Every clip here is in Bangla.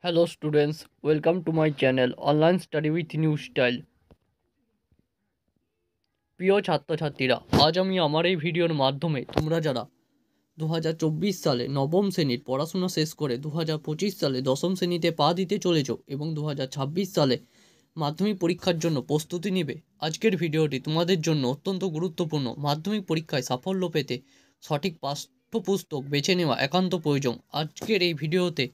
Hello students, welcome to my channel Online Study with New Style। প্রিয় ছাত্রছাত্রীরা, আজ আমি আমার এই ভিডিওর মাধ্যমে তোমরা যারা 2024 সালে নবম শ্রেণীর পড়াশোনা শেষ করে 2025 সালে দশম শ্রেণীতে পা দিতে চলেছ এবং 2026 সালে মাধ্যমিক পরীক্ষার জন্য প্রস্তুতি নেবে, আজকের ভিডিওটি তোমাদের জন্য অত্যন্ত গুরুত্বপূর্ণ। মাধ্যমিক পরীক্ষায় সাফল্য পেতে সঠিক পাঠ্যপুস্তক বেছে নেওয়া একান্ত প্রয়োজন। আজকের এই ভিডিওতে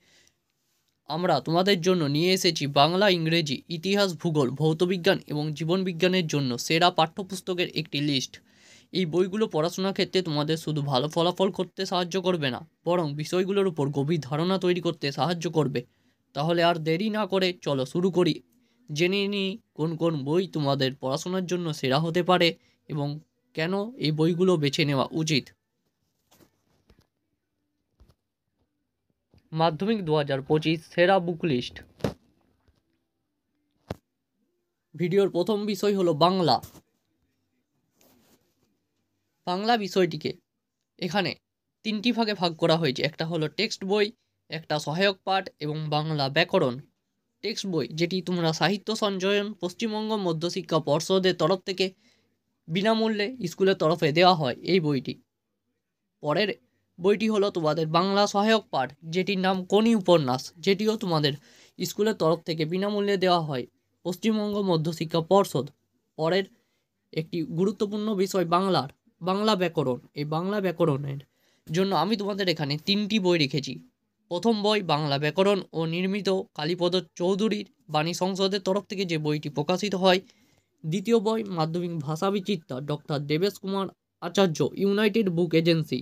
আমরা তোমাদের জন্য নিয়ে এসেছি বাংলা, ইংরেজি, ইতিহাস, ভূগোল, ভৌতবিজ্ঞান এবং জীবনবিজ্ঞানের জন্য সেরা পাঠ্যপুস্তকের একটি লিস্ট। এই বইগুলো পড়াশোনার ক্ষেত্রে তোমাদের শুধু ভালো ফলাফল করতে সাহায্য করবে না, বরং বিষয়গুলোর উপর গভীর ধারণা তৈরি করতে সাহায্য করবে। তাহলে আর দেরি না করে চলো শুরু করি। জেনে নিই কোন কোন বই তোমাদের পড়াশোনার জন্য সেরা হতে পারে এবং কেন এই বইগুলো বেছে নেওয়া উচিত। মাধ্যমিক 2025 সেরা বুক লিস্ট। ভিডিওর প্রথম বিষয় হলো বাংলা। বাংলা বিষয়টিকে এখানে তিনটি ভাগে ভাগ করা হয়েছে। একটা হলো টেক্সট বই, একটা সহায়ক পাঠ এবং বাংলা ব্যাকরণ। টেক্সট বই, যেটি তোমরা সাহিত্য সঞ্চয়ন পশ্চিমবঙ্গ মধ্যশিক্ষা পর্ষদের তরফ থেকে বিনামূল্যে স্কুলের তরফে দেওয়া হয় এই বইটি। পরের বইটি হলো তোমাদের বাংলা সহায়ক পাঠ, যেটির নাম কোনি উপন্যাস, যেটিও তোমাদের স্কুলের তরফ থেকে বিনামূল্যে দেওয়া হয় পশ্চিমবঙ্গ মধ্যশিক্ষা পর্ষদ। পরের একটি গুরুত্বপূর্ণ বিষয় বাংলা ব্যাকরণ। এই বাংলা ব্যাকরণের জন্য আমি তোমাদের এখানে তিনটি বই রেখেছি। প্রথম বই বাংলা ব্যাকরণ ও নির্মিত কালীপদ চৌধুরীর বাণী সংসদের তরফ থেকে যে বইটি প্রকাশিত হয়। দ্বিতীয় বই মাধ্যমিক ভাষা বিচিত্রা, ডক্টর দেবেশ কুমার আচার্য, ইউনাইটেড বুক এজেন্সি।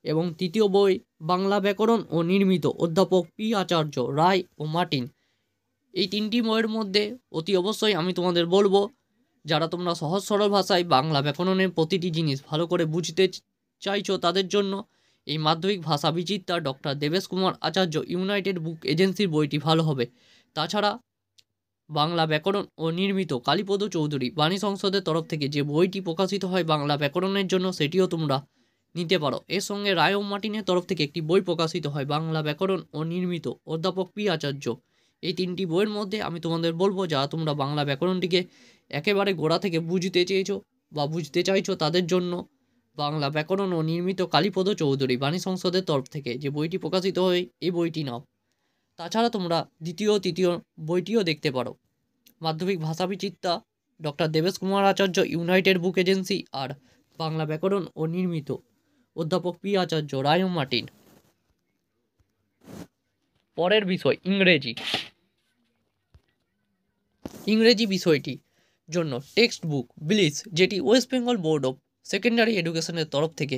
এবং তৃতীয় বই বাংলা ব্যাকরণ ও নির্মিত, অধ্যাপক পি আচার্য, রায় ও মার্টিন। এই তিনটি বইয়ের মধ্যে অতি অবশ্যই আমি তোমাদের বলবো, যারা তোমরা সহজ সরল ভাষায় বাংলা ব্যাকরণের প্রতিটি জিনিস ভালো করে বুঝতে চাইছো, তাদের জন্য এই মাধ্যমিক ভাষা বিচিত্রা, ডক্টর দেবেশ কুমার আচার্য, ইউনাইটেড বুক এজেন্সির বইটি ভালো হবে। তাছাড়া বাংলা ব্যাকরণ ও নির্মিত কালীপদ চৌধুরী বাণী সংসদের তরফ থেকে যে বইটি প্রকাশিত হয় বাংলা ব্যাকরণের জন্য, সেটিও তোমরা নিতে পারো। এর সঙ্গে রায় ও মার্টিনের তরফ থেকে একটি বই প্রকাশিত হয় বাংলা ব্যাকরণ ও নির্মিত, অধ্যাপক পি আচার্য। এই তিনটি বইয়ের মধ্যে আমি তোমাদের বলবো, যারা তোমরা বাংলা ব্যাকরণটিকে একেবারে গোড়া থেকে বুঝতে চেয়েছো বা বুঝতে চাইছো, তাদের জন্য বাংলা ব্যাকরণ ও নির্মিত কালীপদ চৌধুরী বাণী সংসদের তরফ থেকে যে বইটি প্রকাশিত হয় এই বইটি নাও। তাছাড়া তোমরা দ্বিতীয় তৃতীয় বইটিও দেখতে পারো, মাধ্যমিক ভাষা বিচিত্রা, ডক্টর দেবেশ কুমার আচার্য, ইউনাইটেড বুক এজেন্সি, আর বাংলা ব্যাকরণ ও নির্মিত, অধ্যাপক পি আচার্য, রায় ও মার্টিন। পরের বিষয় ইংরেজি। ইংরেজি বিষয়টি জন্য টেক্সট বুক ব্লিস, যেটি West Bengal board of secondary এডুকেশনের তরফ থেকে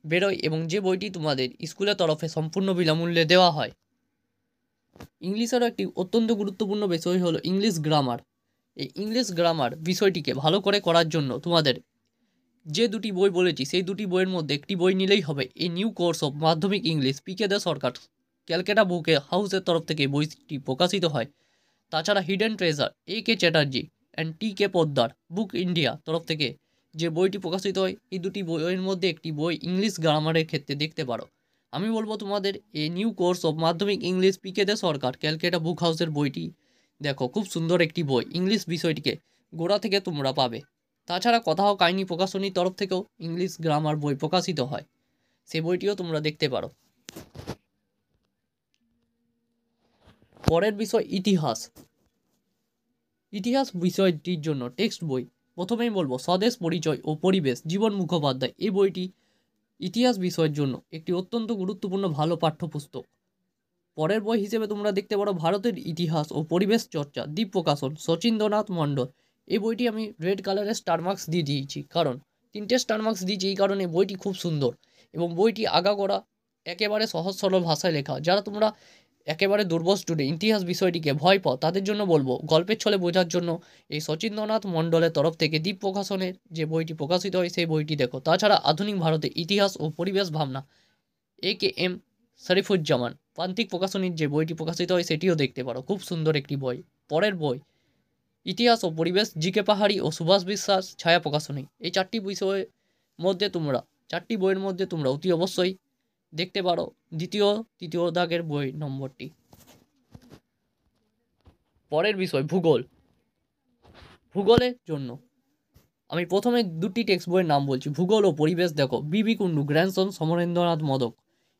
বেরোয় এবং যে বইটি তোমাদের স্কুলের তরফে সম্পূর্ণ বিনামূল্যে দেওয়া হয়। ইংলিশেরও একটি অত্যন্ত গুরুত্বপূর্ণ বিষয় হলো ইংলিশ গ্রামার। এই ইংলিশ গ্রামার বিষয়টিকে ভালো করে করার জন্য তোমাদের যে দুটি বই বলেছি সেই দুটি বইয়ের মধ্যে একটি বই নিলেই হবে। এই নিউ কোর্স অফ মাধ্যমিক ইংলিশ, পিকে দে সরকার, ক্যালকাটা বুক হাউসের তরফ থেকে বইটি প্রকাশিত হয়। তাছাড়া hidden treasure, A K Chatterjee and T K Poddar, book India তরফ থেকে যে বইটি প্রকাশিত হয়, এই দুটি বইয়ের মধ্যে একটি বই ইংলিশ গ্রামারের ক্ষেত্রে দেখতে পারো। আমি বলবো তোমাদের এই নিউ কোর্স অফ মাধ্যমিক ইংলিশ, পিকে দে সরকার, ক্যালকাটা বুক হাউসের বইটি দেখো, খুব সুন্দর একটি বই। ইংলিশ বিষয়টিকে গোড়া থেকে তোমরা পাবে। তাছাড়া কথা ও কাহিনী প্রকাশনীর তরফ থেকেও ইংলিশ গ্রামার বই প্রকাশিত হয়, সে বইটিও তোমরা দেখতে পারো। পরের বিষয় ইতিহাস। ইতিহাস বিষয়টির জন্য টেক্সট বই প্রথমেই বলবো স্বদেশ পরিচয় ও পরিবেশ, জীবন মুখোপাধ্যায়। এই বইটি ইতিহাস বিষয়ের জন্য একটি অত্যন্ত গুরুত্বপূর্ণ ভালো পাঠ্যপুস্তক। পরের বই হিসেবে তোমরা দেখতে পারো ভারতের ইতিহাস ও পরিবেশ চর্চা, দ্বীপ প্রকাশন, শচীন্দ্রনাথ মণ্ডল। এই বইটি আমি রেড কালারের স্টার মার্কস দিয়ে দিয়েছি, কারণ তিনটে স্টার মার্কস দিয়েছি এই কারণে বইটি খুব সুন্দর এবং বইটি আগাগোড়া একেবারে সহজ সরল ভাষায় লেখা। যারা তোমরা একেবারে দুর্বল স্টুডেন্ট, ইতিহাস বিষয়টিকে ভয় পাও, তাদের জন্য বলবো গল্পের ছলে বোঝার জন্য এই শচীন্দ্রনাথ মণ্ডলের তরফ থেকে দ্বীপ প্রকাশনের যে বইটি প্রকাশিত হয় সেই বইটি দেখো। তাছাড়া আধুনিক ভারতের ইতিহাস ও পরিবেশ ভাবনা, এ কে এম শরীফুজ্জামান, প্রান্তিক প্রকাশনীর যে বইটি প্রকাশিত হয় সেটিও দেখতে পারো, খুব সুন্দর একটি বই। পরের বই ইতিহাস ও পরিবেশ, জি কে পাহাড়ি ও সুভাষ বিশ্বাস, ছায়া প্রকাশনী। এই চারটি বিষয়ের মধ্যে তোমরা চারটি বইয়ের মধ্যে তোমরা অতি অবশ্যই দেখতে পারো দ্বিতীয় তৃতীয় দাগের বই নম্বরটি। পরের বিষয় ভূগোল। ভূগোলের জন্য আমি প্রথমে দুটি টেক্সট বইয়ের নাম বলছি। ভূগোল ও পরিবেশ দেখো বিবি কুণ্ডু, গ্র্যান্ডসন সমরেন্দ্রনাথ মোদক,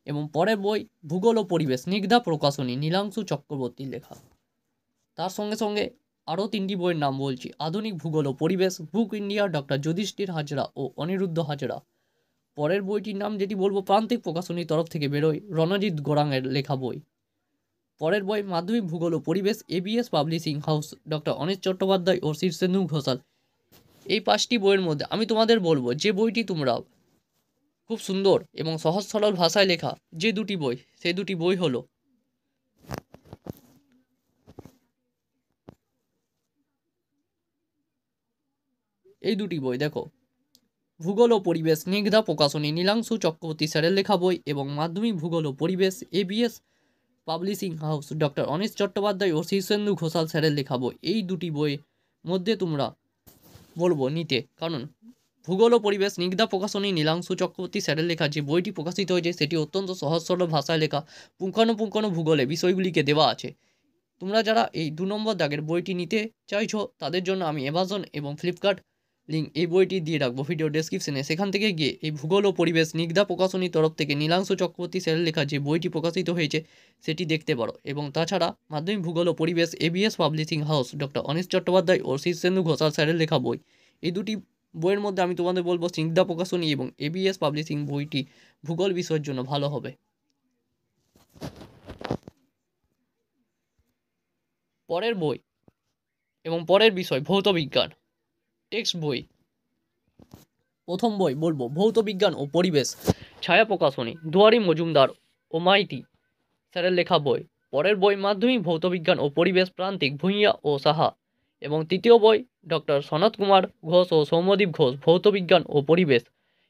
এবং পরের বই ভূগোল ও পরিবেশ স্নিগ্ধা প্রকাশনী, নীলাংশু চক্রবর্তীর লেখা। তার সঙ্গে সঙ্গে আরও তিনটি বইয়ের নাম বলছি। আধুনিক ভূগোল ও পরিবেশ, বুক ইন্ডিয়া, ডক্টর যুধিষ্ঠির হাজরা ও অনিরুদ্ধ হাজরা। পরের বইটির নাম যেটি বলবো প্রান্তিক প্রকাশনীর তরফ থেকে বেরোয়, রণজিৎ গোরাঙের লেখা বই। পরের বই মাধ্যমিক ভূগোল ও পরিবেশ, ABS publishing house, doctor Anish Chattopadhyay ও শীর্ষেন্দু ঘোষাল। এই 5টি বইয়ের মধ্যে আমি তোমাদের বলবো যে বইটি তোমরা খুব সুন্দর এবং সহজ সরল ভাষায় লেখা যে দুটি বই, সেই দুটি বই হলো এই দুটি বই দেখো, ভূগোল ও পরিবেশ স্নিগ্ধা প্রকাশনী নীলাংশু চক্রবর্তী স্যারের লেখা বই, এবং মাধ্যমিক ভূগোল ও পরিবেশ ABS publishing house, doctor Anish Chattopadhyay ও শীর্ষেন্দু ঘোষাল স্যারের লেখা বই। এই দুটি বইয়ের মধ্যে তোমরা বলবো নিতে, কারণ ভূগোল ও পরিবেশ স্নিগ্ধা প্রকাশনী নীলাংশু চক্রবর্তী স্যারের লেখা যে বইটি প্রকাশিত হয়েছে সেটি অত্যন্ত সহজ সরল ভাষায় লেখা, পুঙ্খানুপুঙ্খানু ভূগোলে বিষয়গুলিকে দেওয়া আছে। তোমরা যারা এই 2 নম্বর দাগের বইটি নিতে চাইছো তাদের জন্য আমি অ্যামাজন এবং ফ্লিপকার্ট লিঙ্ক এই বইটি দিয়ে রাখবো ভিডিও ডেসক্রিপশনে, সেখান থেকে গিয়ে এই ভূগোল ও পরিবেশ স্নিগ্ধা প্রকাশনীর তরফ থেকে নীলাংশু চক্রবর্তী স্যারের লেখা যে বইটি প্রকাশিত হয়েছে সেটি দেখতে পারো। এবং তাছাড়া মাধ্যমিক ভূগোল ও পরিবেশ ABS publishing house, doctor Anish Chattopadhyay ও শীর্ষেন্দু ঘোষাল স্যারের লেখা বই। এই দুটি বইয়ের মধ্যে আমি তোমাদের বলবো স্নিগ্ধা প্রকাশনী এবং এবিএস পাবলিশিং বইটি ভূগোল বিষয়ের জন্য ভালো হবে। পরের বই এবং পরের বিষয় ভৌত বিজ্ঞান টেক্সট বই। প্রথম বই বলবো ভৌত বিজ্ঞান ও পরিবেশ, ছায়া প্রকাশনী, দুয়ারি মজুমদার ও মাইতি স্যারের লেখা বই। পরের বই মাধ্যমিক ভৌত বিজ্ঞান ও পরিবেশ, প্রান্তিক, ভূঁইয়া ও সাহা। এবং তৃতীয় বই ডক্টর সনত কুমার ঘোষ ও সৌম্যদীপ ঘোষ, ভৌত বিজ্ঞান ও পরিবেশ।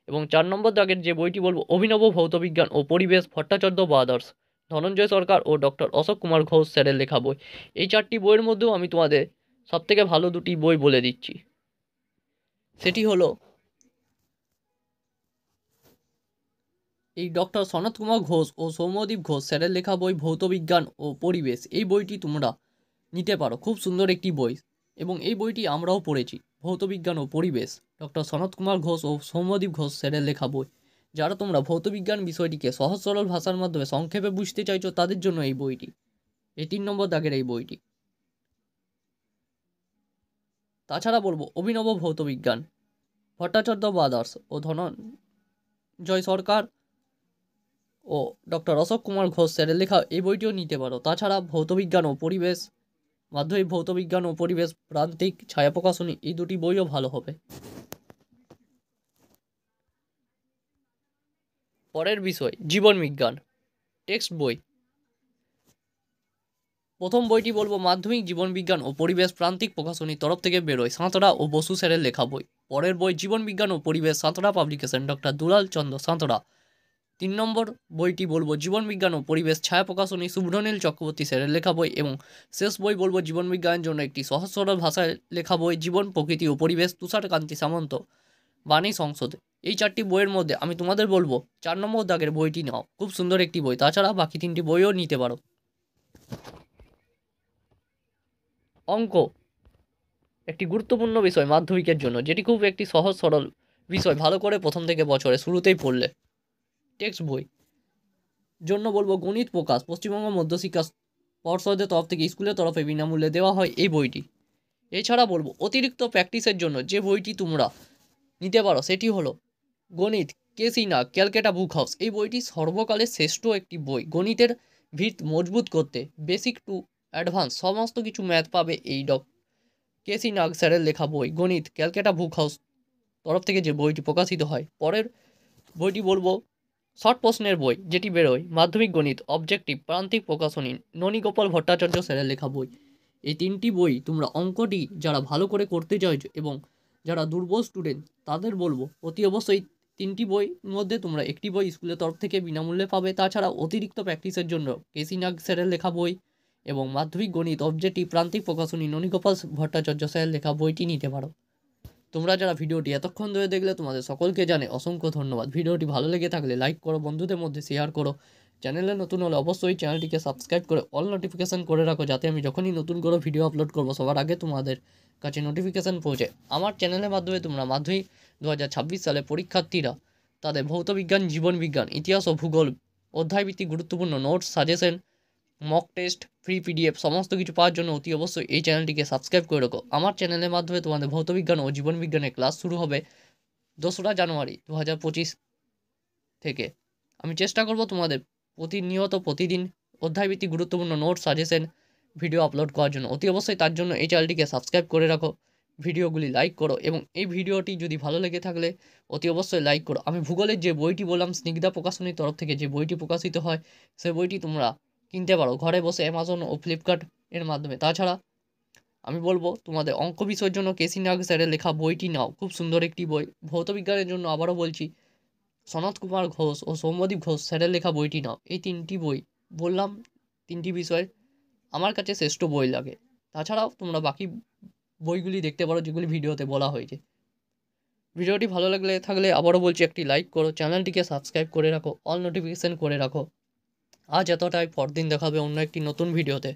এবং 4 নম্বর দাগের যে বইটি বলবো অভিনব ভৌত বিজ্ঞান ও পরিবেশ, ভট্টাচার্য ব্রাদার্স, ধনঞ্জয় সরকার ও ডক্টর অশোক কুমার ঘোষ স্যারের লেখা বই। এই 4টি বইয়ের মধ্যেও আমি তোমাদের সবথেকে ভালো দুটি বই বলে দিচ্ছি, সেটি হলো এই ডক্টর সনত কুমার ঘোষ ও সৌম্যদীপ ঘোষ স্যারের লেখা বই ভৌত বিজ্ঞান ও পরিবেশ। এই বইটি তোমরা নিতে পারো, খুব সুন্দর একটি বই এবং এই বইটি আমরাও পড়েছি। ভৌত বিজ্ঞান ও পরিবেশ, ডক্টর সনত কুমার ঘোষ ও সৌম্যদীপ ঘোষ স্যারের লেখা বই। যারা তোমরা ভৌত বিজ্ঞান বিষয়টিকে সহজ সরল ভাষার মাধ্যমে সংক্ষেপে বুঝতে চাইছো তাদের জন্য এই বইটি, এই 3 নম্বর দাগের এই বইটি। তাছাড়া বলবো অভিনব ভৌত বিজ্ঞান, ভট্টাচার্য ব্রাদার্স ও ধনঞ্জয় সরকার ও ডক্টর অশোক কুমার ঘোষ স্যারের লেখা এই বইটিও নিতে পারো। তাছাড়া ভৌত বিজ্ঞান ও পরিবেশ, মাধ্যমিক ভৌত বিজ্ঞান ও পরিবেশ, প্রান্তিক, ছায়া প্রকাশনী এই দুটি বইও ভালো হবে। পরের বিষয় জীবন বিজ্ঞান টেক্সট বই। প্রথম বইটি বলবো মাধ্যমিক জীবন বিজ্ঞান ও পরিবেশ, প্রান্তিক প্রকাশনীর তরফ থেকে বেরোয়, সাঁতরা ও বসু স্যারের লেখা বই। পরের বই জীবন বিজ্ঞান ও পরিবেশ, সাঁতরা পাবলিকেশন, ডক্টর দুলাল চন্দ্র সাঁতরা। 3 নম্বর বইটি বলবো জীবন বিজ্ঞান ও পরিবেশ, ছায়া প্রকাশনী, শুভ্রনীল চক্রবর্তী স্যারের লেখা বই। এবং শেষ বই বলবো জীবন বিজ্ঞানের জন্য একটি সহজ সরল ভাষায় লেখা বই, জীবন, প্রকৃতি ও পরিবেশ, তুষারকান্তি সামন্ত, বাণী সংসদ। এই 4টি বইয়ের মধ্যে আমি তোমাদের বলবো 4 নম্বর দাগের বইটি নাও, খুব সুন্দর একটি বই। তাছাড়া বাকি 3টি বইও নিতে পারো। অঙ্ক একটি গুরুত্বপূর্ণ বিষয় মাধ্যমিকের জন্য, যেটি খুব একটি সহজ সরল বিষয়, ভালো করে প্রথম থেকে বছরে শুরুতেই পড়লে। টেক্সট বই জন্য বলবো গণিত প্রকাশ, পশ্চিমবঙ্গ মধ্যশিক্ষা পর্ষদের তরফ থেকে স্কুলের তরফে বিনামূল্যে দেওয়া হয় এই বইটি। এছাড়া বলবো অতিরিক্ত প্র্যাকটিসের জন্য যে বইটি তোমরা নিতে পারো সেটি হলো গণিত কে সিনহা, ক্যালকাটা বুক হাউস। এই বইটি সর্বকালের শ্রেষ্ঠ একটি বই, গণিতের ভিত মজবুত করতে, বেসিক টু অ্যাডভান্স সমস্ত কিছু ম্যাথ পাবে এই কে সিনহা স্যারের লেখা বই, গণিত, ক্যালকাটা বুক হাউস তরফ থেকে যে বইটি প্রকাশিত হয়। পরের বইটি বলবো শর্ট প্রশ্নের বই, যেটি বেরোয় মাধ্যমিক গণিত, অবজেক্টিভ, প্রান্তিক প্রকাশনী, ননীগোপাল ভট্টাচার্য স্যারের লেখা বই। এই 3টি বই তোমরা অঙ্কটি যারা ভালো করে করতে চাইছো এবং যারা দুর্বল স্টুডেন্ট তাদের বলবো অতি অবশ্যই 3টি বই মধ্যে তোমরা একটি বই স্কুলের তরফ থেকে বিনামূল্যে পাবে। তাছাড়া অতিরিক্ত প্র্যাকটিসের জন্য কেসি নাগ স্যারের লেখা বই এবং মাধ্যমিক গণিত, অবজেক্টিভ, প্রান্তিক প্রকাশনী, ননীগোপাল ভট্টাচার্য স্যারের লেখা বইটি নিতে পারো। তোমরা যারা ভিডিওটি এতক্ষণ ধরে দেখলে তোমাদের সকলকে জানে অসংখ্য ধন্যবাদ। ভিডিওটি ভালো লেগে থাকলে লাইক করো, বন্ধুদের মধ্যে শেয়ার করো, চ্যানেলে নতুন হলে অবশ্যই চ্যানেলটিকে সাবস্ক্রাইব করে অল নোটিফিকেশান করে রাখো, যাতে আমি যখনই নতুন করে ভিডিও আপলোড করব সবার আগে তোমাদের কাছে নোটিফিকেশান পৌঁছে। আমার চ্যানেলের মাধ্যমে তোমরা মাধ্যমিক 2026 সালে পরীক্ষার্থীরা তাদের ভৌতবিজ্ঞান, জীবনবিজ্ঞান, ইতিহাস ও ভূগোল অধ্যায়ভিত্তিক গুরুত্বপূর্ণ notes, suggestion, mock test, free PDF সমস্ত কিছু পাওয়ার জন্য অতি অবশ্যই এই চ্যানেলটিকে সাবস্ক্রাইব করে রাখো। আমার চ্যানেলের মাধ্যমে তোমাদের ভৌতবিজ্ঞান ও জীবনবিজ্ঞানের ক্লাস শুরু হবে 2রা জানুয়ারি 2025 থেকে। আমি চেষ্টা করব তোমাদের প্রতিদিন অধ্যায়ভিত্তিক গুরুত্বপূর্ণ নোট, সাজেশন, ভিডিও আপলোড করার জন্য। অতি অবশ্যই তার জন্য এই চ্যানেলটিকে সাবস্ক্রাইব করে রাখো, ভিডিওগুলি লাইক করো এবং এই ভিডিওটি যদি ভালো লেগে থাকলে অতি অবশ্যই লাইক করো। আমি ভূগোলের যে বইটি বললাম, স্নিগ্ধা প্রকাশনীর তরফ থেকে যে বইটি প্রকাশিত হয়, সেই বইটি তোমরা কিনতে পারো ঘরে বসে অ্যামাজন ও ফ্লিপকার্ট এর মাধ্যমে। তাছাড়া আমি বলবো তোমাদের অঙ্ক বিষয়ের জন্য কেসি নাগ স্যারের লেখা বইটি নাও, খুব সুন্দর একটি বই। ভৌতবিজ্ঞানের জন্য আবারও বলছি, সনত কুমার ঘোষ ও সৌম্যদীপ ঘোষ স্যারের লেখা বইটি নাও। এই 3টি বই বললাম, 3টি বিষয় আমার কাছে শ্রেষ্ঠ বই লাগে। তাছাড়াও তোমরা বাকি বইগুলি দেখতে পারো যেগুলি ভিডিওতে বলা হয়েছে। ভিডিওটি ভালো থাকলে আবারও বলছি একটি লাইক করো, চ্যানেলটিকে সাবস্ক্রাইব করে রাখো, অল নোটিফিকেশান করে রাখো। আজ এতটাই, পরদিন দেখা হবে অন্য একটি নতুন ভিডিওতে।